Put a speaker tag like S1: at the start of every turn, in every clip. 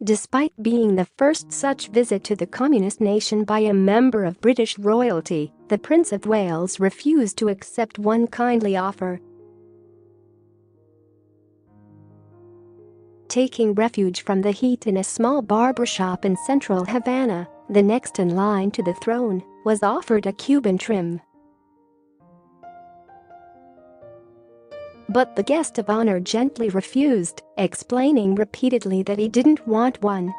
S1: Despite being the first such visit to the communist nation by a member of British royalty, the Prince of Wales refused to accept one kindly offer. Taking refuge from the heat in a small barber shop in central Havana, the next in line to the throne was offered a Cuban trim. But the guest of honor gently refused, explaining repeatedly that he didn't want one.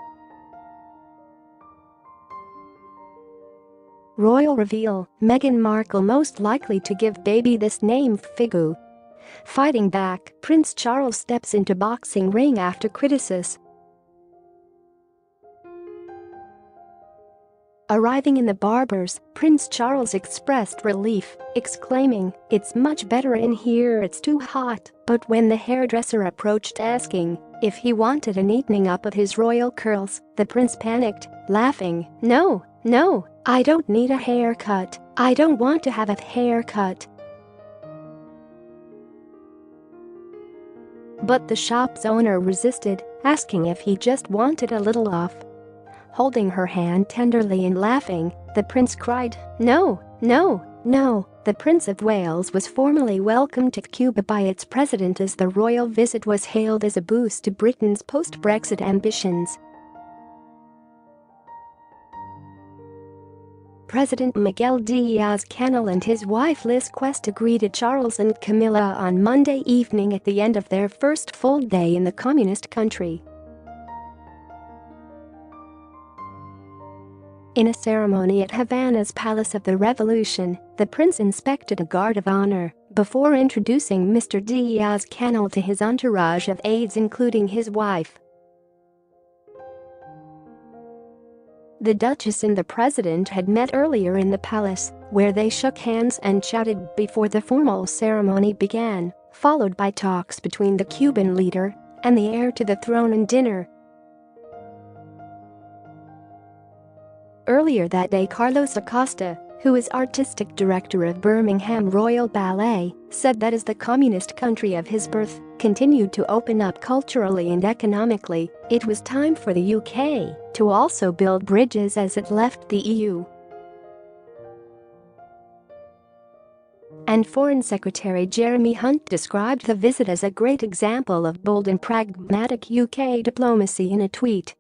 S1: Royal reveal: Meghan Markle most likely to give baby this name Figu. Fighting back, Prince Charles steps into boxing ring after criticism. Arriving in the barber's, Prince Charles expressed relief, exclaiming, "It's much better in here, it's too hot." But when the hairdresser approached asking if he wanted a neatening up of his royal curls, the prince panicked, laughing, "No, I don't need a haircut. I don't want to have a haircut." But the shop's owner resisted, asking if he just wanted a little off. Holding her hand tenderly and laughing, the prince cried, "No. The Prince of Wales was formally welcomed to Cuba by its president as the royal visit was hailed as a boost to Britain's post-Brexit ambitions. President Miguel Díaz-Canel and his wife Liz Questa greeted Charles and Camilla on Monday evening at the end of their first full day in the communist country. In a ceremony at Havana's Palace of the Revolution, the prince inspected a guard of honor before introducing Mr. Díaz-Canel to his entourage of aides, including his wife. The Duchess and the President had met earlier in the palace, where they shook hands and chatted before the formal ceremony began, followed by talks between the Cuban leader and the heir to the throne and dinner. Earlier that day, Carlos Acosta, who is artistic director of Birmingham Royal Ballet, said that as the communist country of his birth continued to open up culturally and economically, it was time for the UK to also build bridges as it left the EU. And Foreign Secretary Jeremy Hunt described the visit as a great example of bold and pragmatic UK diplomacy in a tweet.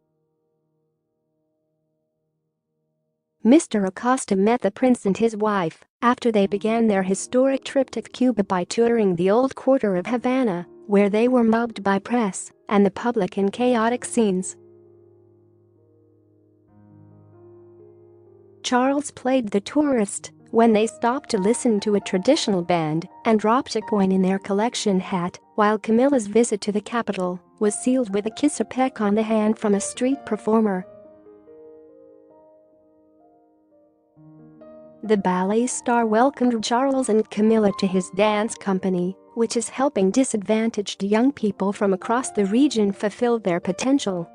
S1: Mr. Acosta met the prince and his wife after they began their historic trip to Cuba by touring the old quarter of Havana, where they were mobbed by press and the public in chaotic scenes. Charles played the tourist when they stopped to listen to a traditional band and dropped a coin in their collection hat, while Camilla's visit to the capital was sealed with a kiss or peck on the hand from a street performer. The ballet star welcomed Charles and Camilla to his dance company, which is helping disadvantaged young people from across the region fulfill their potential.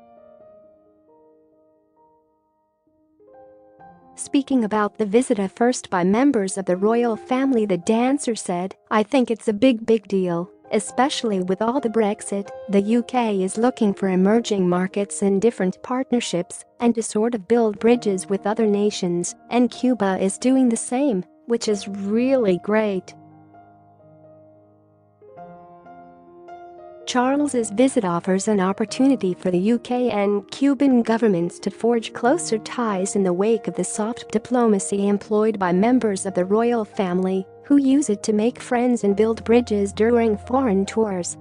S1: Speaking about the visit at first by members of the royal family, the dancer said, "I think it's a big deal, especially with all the Brexit. The UK is looking for emerging markets and different partnerships and to sort of build bridges with other nations, and Cuba is doing the same, which is really great." Charles's visit offers an opportunity for the UK and Cuban governments to forge closer ties in the wake of the soft diplomacy employed by members of the royal family, who use it to make friends and build bridges during foreign tours.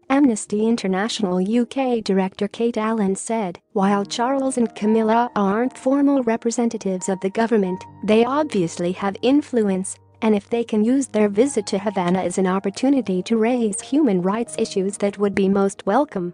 S1: Amnesty International UK Director Kate Allen said, "While Charles and Camilla aren't formal representatives of the government, they obviously have influence, and if they can use their visit to Havana as an opportunity to raise human rights issues, that would be most welcome."